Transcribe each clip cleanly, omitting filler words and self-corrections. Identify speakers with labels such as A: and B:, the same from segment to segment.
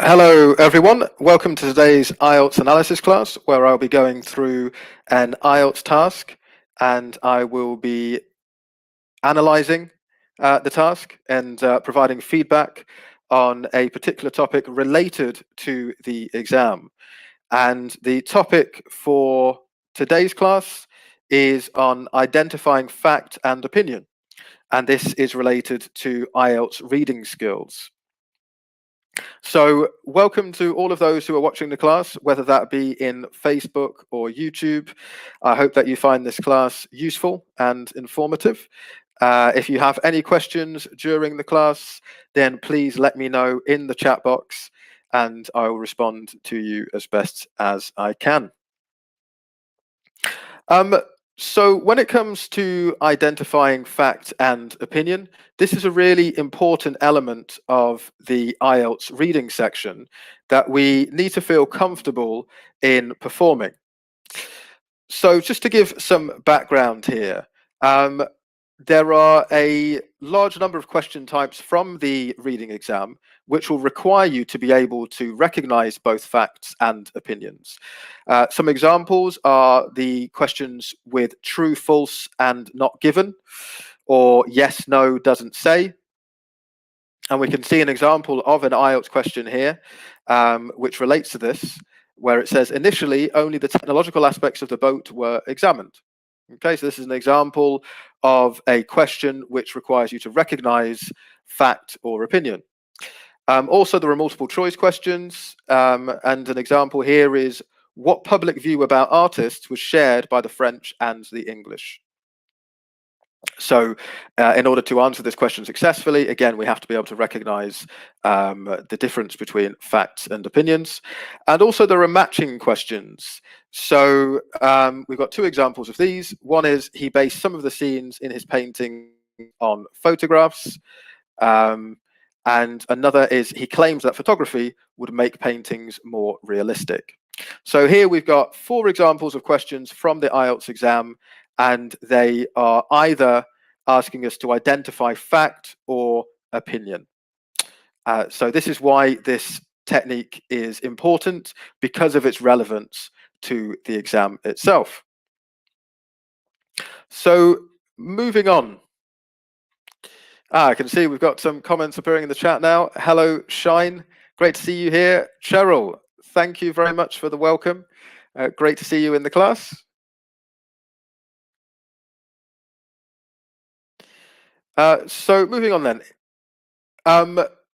A: Hello everyone, welcome to today's IELTS analysis class where I'll be going through an IELTS task and I will be analysing the task and providing feedback on a particular topic related to the exam. And the topic for today's class is on identifying fact and opinion, and this is related to IELTS reading skills. So welcome to all of those who are watching the class, whether that be in Facebook or YouTube. I hope that you find this class useful and informative. If you have any questions during the class, then please let me know in the chat box and I will respond to you as best as I can. So when it comes to identifying fact and opinion, this is a really important element of the IELTS reading section that we need to feel comfortable in performing. So just to give some background here, there are a large number of question types from the reading exam which will require you to be able to recognize both facts and opinions. Some examples are the questions with true, false, and not given, or yes, no, doesn't say. And we can see an example of an IELTS question here, which relates to this, where it says, initially, only the technological aspects of the boat were examined. Okay, so this is an example of a question which requires you to recognize fact or opinion. Also, there are multiple choice questions, and an example here is, what public view about artists was shared by the French and the English? So in order to answer this question successfully, again, we have to be able to recognize the difference between facts and opinions. And also there are matching questions. So we've got two examples of these. One is he based some of the scenes in his painting on photographs. And another is he claims that photography would make paintings more realistic. So here we've got 4 examples of questions from the IELTS exam, and they are either asking us to identify fact or opinion. So this is why this technique is important, because of its relevance to the exam itself. So moving on. I can see we've got some comments appearing in the chat now. Hello, Shine. Great to see you here. Cheryl, thank you very much for the welcome. Great to see you in the class. So moving on then.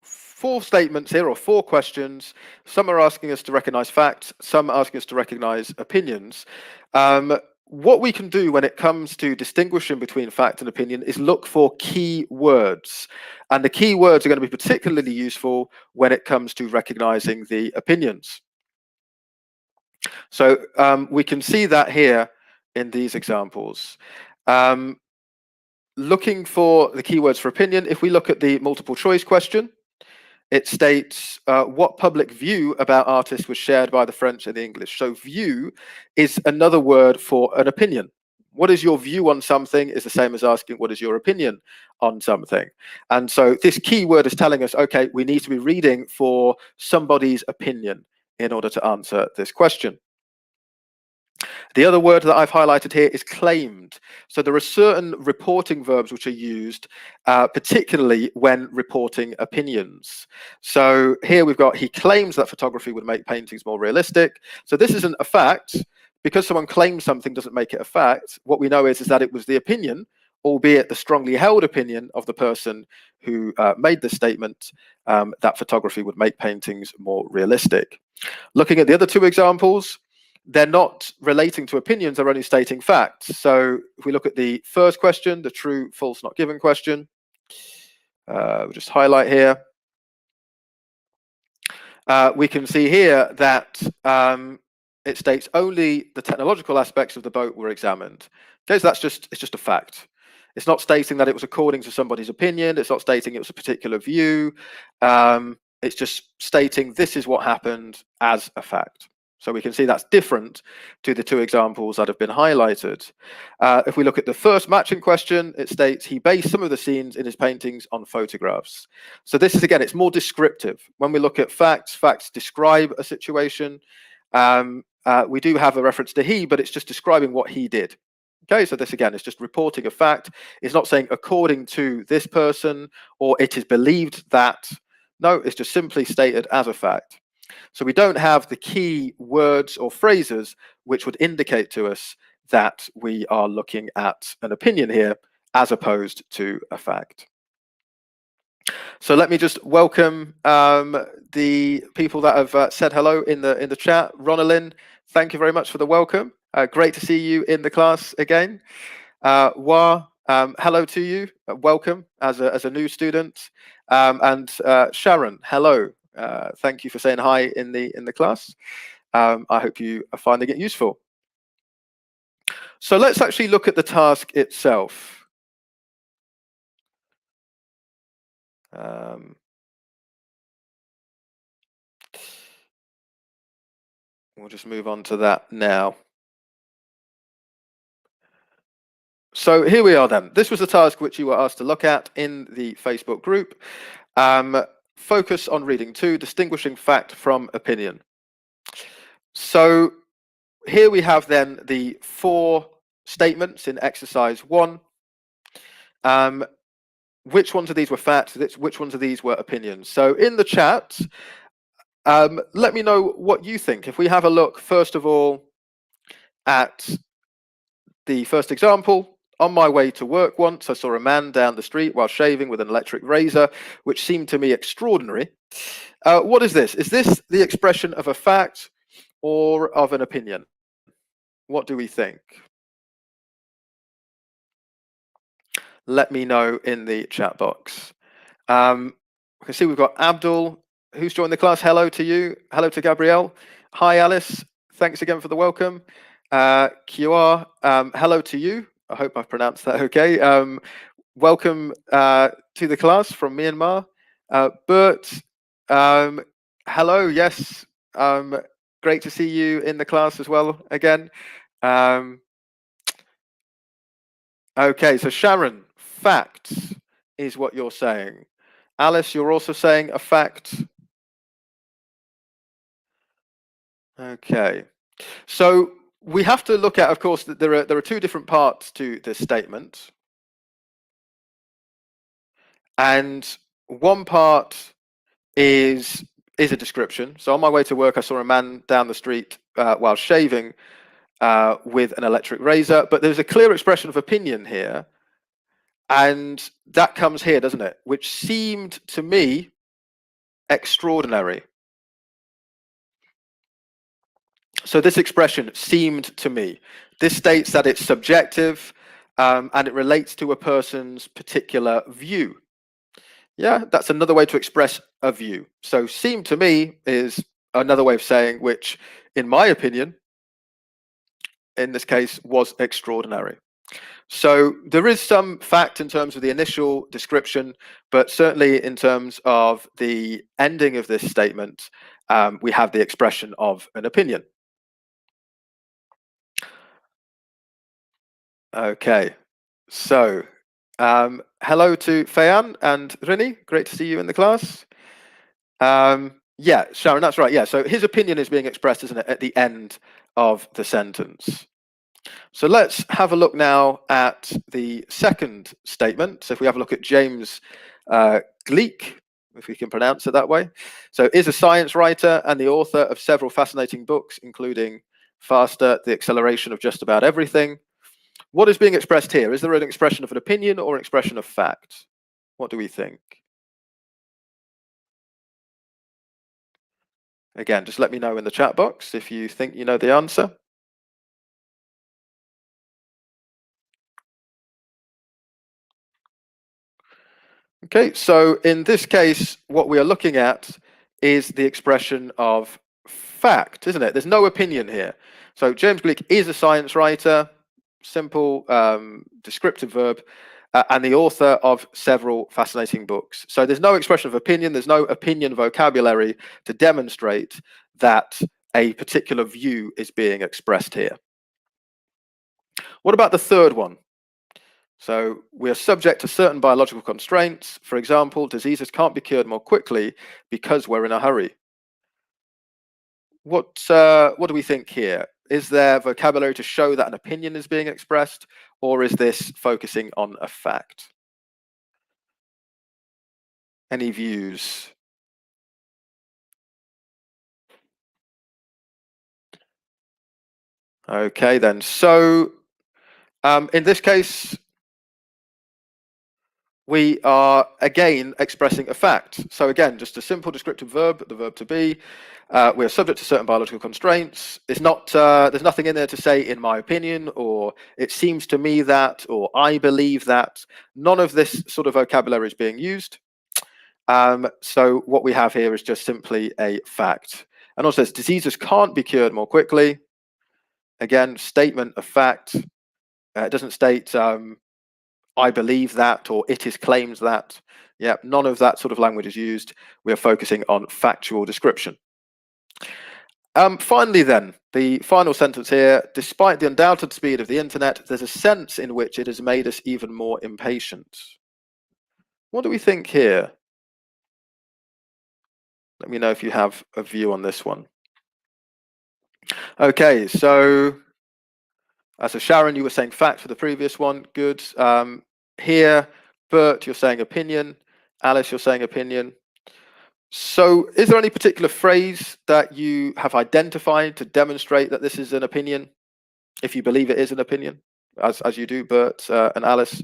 A: 4 statements here, or 4 questions. Some are asking us to recognize facts, some are asking us to recognize opinions. What we can do when it comes to distinguishing between fact and opinion is look for key words. And the key words are going to be particularly useful when it comes to recognizing the opinions. So we can see that here in these examples. Looking for the keywords for opinion, if we look at the multiple choice question, it states what public view about artists was shared by the French and the English. So view is another word for an opinion. What is your view on something is the same as asking what is your opinion on something. And so this keyword is telling us, okay, we need to be reading for somebody's opinion in order to answer this question. The other word that I've highlighted here is claimed. So there are certain reporting verbs which are used, particularly when reporting opinions. So here we've got, he claims that photography would make paintings more realistic. So this isn't a fact. Because someone claims something doesn't make it a fact. What we know is that it was the opinion, albeit the strongly held opinion of the person who made the statement, that photography would make paintings more realistic. Looking at the other 2 examples, they're not relating to opinions, they're only stating facts. So if we look at the first question, the true, false, not given question, we'll just highlight here. We can see here that it states only the technological aspects of the boat were examined. Okay, so it's just a fact. It's not stating that it was according to somebody's opinion. It's not stating it was a particular view. It's just stating this is what happened as a fact. So we can see that's different to the two examples that have been highlighted. If we look at the first matching question, it states he based some of the scenes in his paintings on photographs. So this is, again, it's more descriptive. When we look at facts, facts describe a situation. We do have a reference to he, but it's just describing what he did. Okay, so this again is just reporting a fact. It's not saying according to this person or it is believed that. No, it's just simply stated as a fact. So we don't have the key words or phrases which would indicate to us that we are looking at an opinion here as opposed to a fact. So let me just welcome the people that have said hello in the chat. Ronalyn, thank you very much for the welcome. Great to see you in the class again. Hello to you. Welcome as a new student. And Sharon, hello. Thank you for saying hi in the class. I hope you are finding it useful. So let's actually look at the task itself. We'll just move on to that now. So here we are then. This was the task which you were asked to look at in the Facebook group. Focus on reading 2, distinguishing fact from opinion. So here we have then the 4 statements in exercise 1. Which ones of these were facts? Which ones of these were opinions? So in the chat, let me know what you think. If we have a look, first of all, at the first example. On my way to work once, I saw a man down the street while shaving with an electric razor, which seemed to me extraordinary. What is this? Is this the expression of a fact or of an opinion? What do we think? Let me know in the chat box. I can see we've got Abdul, who's joined the class. Hello to you. Hello to Gabrielle. Hi, Alice. Thanks again for the welcome. QR, hello to you. I hope I've pronounced that okay. Welcome to the class from Myanmar. Bert, hello, yes. Great to see you in the class as well again. Okay, so Sharon, facts is what you're saying. Alice, you're also saying a fact. Okay, so we have to look at, of course, that there are 2 different parts to this statement. And one part is a description. So on my way to work, I saw a man down the street while shaving with an electric razor. But there's a clear expression of opinion here. And that comes here, doesn't it? Which seemed to me extraordinary. So this expression seemed to me. This states that it's subjective and it relates to a person's particular view. Yeah, that's another way to express a view. So seemed to me is another way of saying which, in my opinion, in this case, was extraordinary. So there is some fact in terms of the initial description, but certainly in terms of the ending of this statement, we have the expression of an opinion. Okay, so hello to Fayan and Rini. Great to see you in the class. Yeah, Sharon, that's right. Yeah, so his opinion is being expressed, isn't it, at the end of the sentence. So let's have a look now at the second statement. So if we have a look at James Gleek, if we can pronounce it that way. So is a science writer and the author of several fascinating books, including Faster, The Acceleration of Just About Everything. What is being expressed here? Is there an expression of an opinion or an expression of fact? What do we think? Again, just let me know in the chat box if you think you know the answer. Okay, so in this case, what we are looking at is the expression of fact, isn't it? There's no opinion here. So James Gleek is a science writer, simple descriptive verb, and the author of several fascinating books. So there's no expression of opinion, there's no opinion vocabulary to demonstrate that a particular view is being expressed here. What about the third one? So we are subject to certain biological constraints. For example, diseases can't be cured more quickly because we're in a hurry. What do we think here? Is there vocabulary to show that an opinion is being expressed, or is this focusing on a fact? Any views? Okay, then. So in this case, we are again expressing a fact. So again, just a simple descriptive verb, the verb to be. We are subject to certain biological constraints. It's not. There's nothing in there to say, in my opinion, or it seems to me that, or I believe that. None of this sort of vocabulary is being used. So what we have here is just simply a fact. And also says diseases can't be cured more quickly. Again, statement of fact. It doesn't state I believe that or it is claims that. Yeah, none of that sort of language is used. We are focusing on factual description. Finally, then, the final sentence here: despite the undoubted speed of the internet, there's a sense in which it has made us even more impatient. What do we think here? Let me know if you have a view on this one. Okay, so Sharon, you were saying fact for the previous one. Good. Here, Bert, you're saying opinion. Alice, you're saying opinion. So is there any particular phrase that you have identified to demonstrate that this is an opinion, if you believe it is an opinion, as you do, Bert and Alice?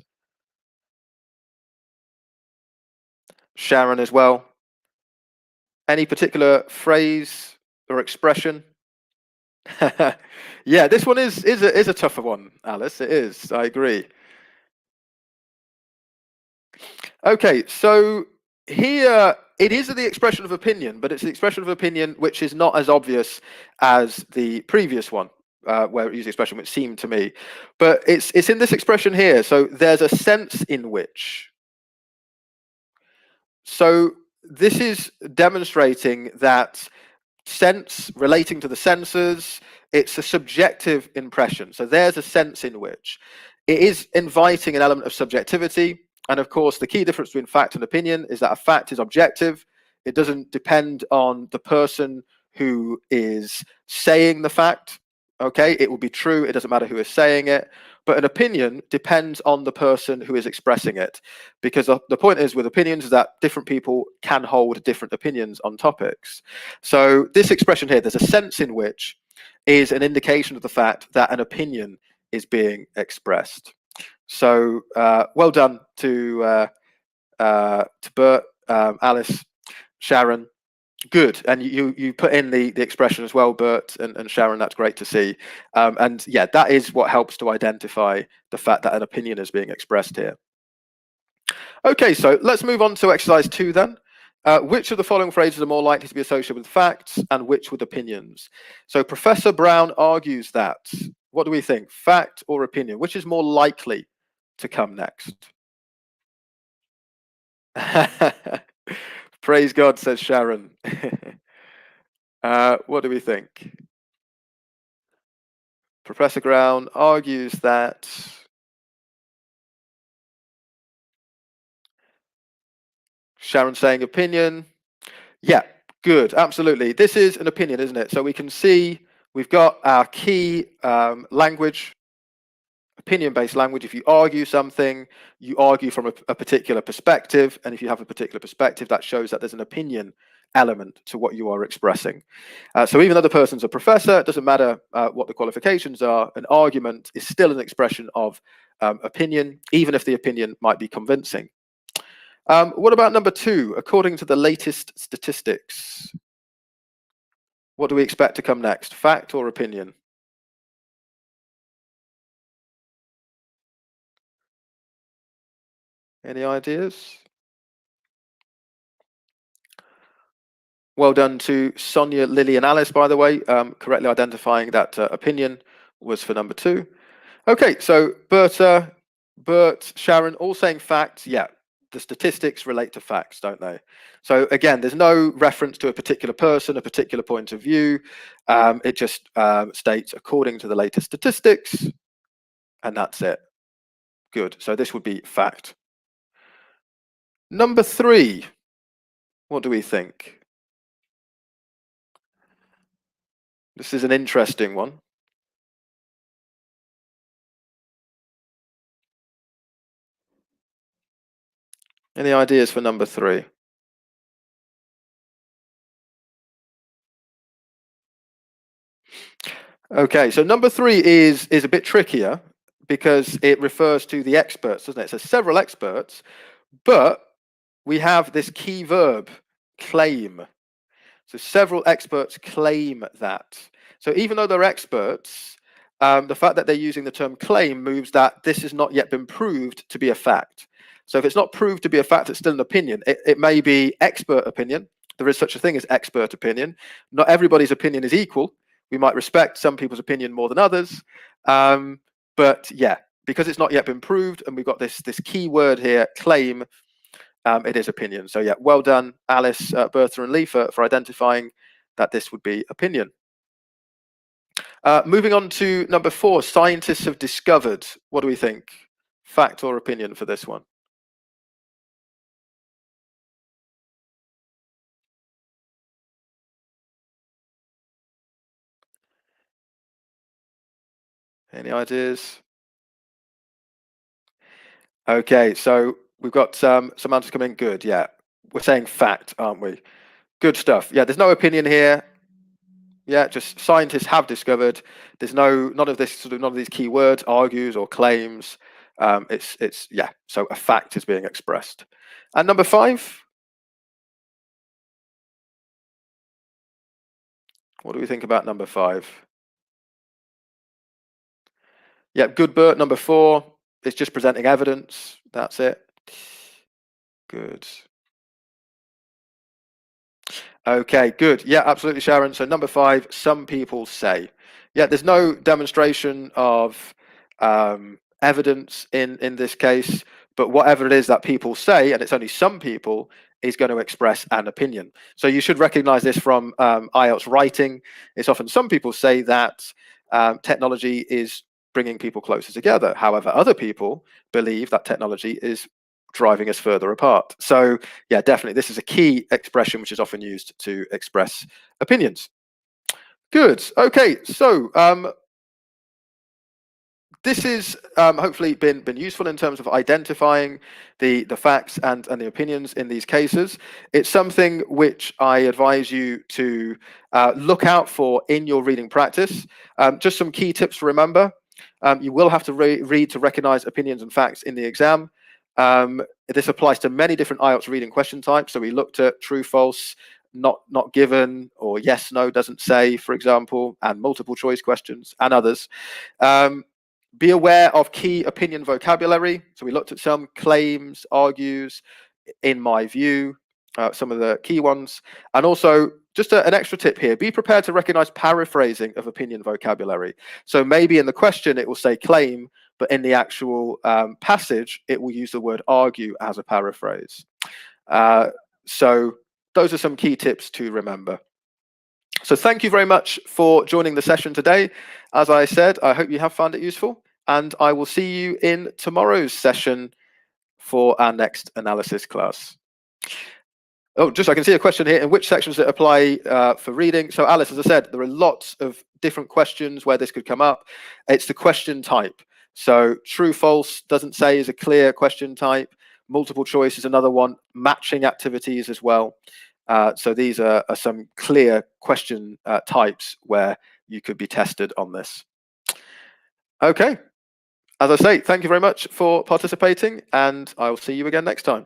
A: Sharon as well. Any particular phrase or expression? Yeah, this one is a tougher one, Alice. It is. I agree. Okay, so here it is the expression of opinion, but it's the expression of opinion which is not as obvious as the previous one, where it used the expression which seemed to me. But it's in this expression here. So there's a sense in which. So this is demonstrating that sense relating to the senses, it's a subjective impression. So there's a sense in which it is inviting an element of subjectivity. And of course, the key difference between fact and opinion is that a fact is objective. It doesn't depend on the person who is saying the fact. Okay, it will be true. It doesn't matter who is saying it. But an opinion depends on the person who is expressing it. Because the point is with opinions is that different people can hold different opinions on topics. So this expression here, there's a sense in which is an indication of the fact that an opinion is being expressed. So well done to Bert, Alice, Sharon. Good, and you put in the expression as well, Bert and Sharon. That's great to see. And yeah, that is what helps to identify the fact that an opinion is being expressed here. Okay, so let's move on to exercise 2 then. Which of the following phrases are more likely to be associated with facts and which with opinions? So Professor Brown argues that. What do we think? Fact or opinion? Which is more likely to come next? Praise God, says Sharon. What do we think? Professor Brown argues that. Sharon saying opinion. Yeah, good, absolutely. This is an opinion, isn't it? So we can see we've got our key language, opinion-based language. If you argue something, you argue from a particular perspective, and if you have a particular perspective, that shows that there's an opinion element to what you are expressing. So even though the person's a professor, it doesn't matter what the qualifications are, an argument is still an expression of opinion, even if the opinion might be convincing. What about number 2? According to the latest statistics, what do we expect to come next? Fact or opinion? Any ideas? Well done to Sonia, Lily, and Alice, by the way, correctly identifying that opinion was for number 2. Okay, so Bert, Sharon, all saying facts. Yeah, the statistics relate to facts, don't they? So again, there's no reference to a particular person, a particular point of view. It just states according to the latest statistics, and that's it. Good. So this would be fact. Number 3. What do we think? This is an interesting one. Any ideas for number 3? Okay, so number 3 is a bit trickier because it refers to the experts, doesn't it? So several experts, but we have this key verb, claim. So several experts claim that. So even though they're experts, the fact that they're using the term claim moves that this has not yet been proved to be a fact. So if it's not proved to be a fact, it's still an opinion. It may be expert opinion. There is such a thing as expert opinion. Not everybody's opinion is equal. We might respect some people's opinion more than others. But yeah, because it's not yet been proved, and we've got this key word here, claim, it is opinion. So yeah, well done, Alice, Bertha, and Lee for identifying that this would be opinion. Moving on to number 4, scientists have discovered. What do we think? Fact or opinion for this one? Any ideas? Okay, so we've got some answers coming. Good, yeah. We're saying fact, aren't we? Good stuff. Yeah, there's no opinion here. Yeah, just scientists have discovered. There's none of these key words, argues or claims. It's yeah. So a fact is being expressed. And number 5. What do we think about number 5? Yeah, good, Bert. Number 4 is just presenting evidence. That's it. Good. Okay, good. Yeah, absolutely, Sharon. So number 5, some people say. Yeah, there's no demonstration of evidence in this case, but whatever it is that people say, and it's only some people, is going to express an opinion. So you should recognize this from IELTS writing. It's often some people say that technology is bringing people closer together. However, other people believe that technology is driving us further apart. So yeah, definitely, this is a key expression which is often used to express opinions. Good. Okay, so this is hopefully been useful in terms of identifying the facts and the opinions in these cases. It's something which I advise you to look out for in your reading practice. Just some key tips to remember. You will have to read to recognize opinions and facts in the exam. This applies to many different IELTS reading question types. So we looked at true, false, not given, or yes, no, doesn't say, for example, and multiple choice questions and others. Be aware of key opinion vocabulary. So we looked at some claims, argues, in my view, some of the key ones. And also, just an extra tip here, be prepared to recognize paraphrasing of opinion vocabulary. So maybe in the question it will say claim, but in the actual passage, it will use the word argue as a paraphrase. So those are some key tips to remember. So thank you very much for joining the session today. As I said, I hope you have found it useful, and I will see you in tomorrow's session for our next analysis class. Oh, just I can see a question here. In which sections does it apply for reading? So Alice, as I said, there are lots of different questions where this could come up. It's the question type. So true, false doesn't say is a clear question type. Multiple choice is another one. Matching activities as well. So these are some clear question types where you could be tested on this. Okay. As I say, thank you very much for participating, and I will see you again next time.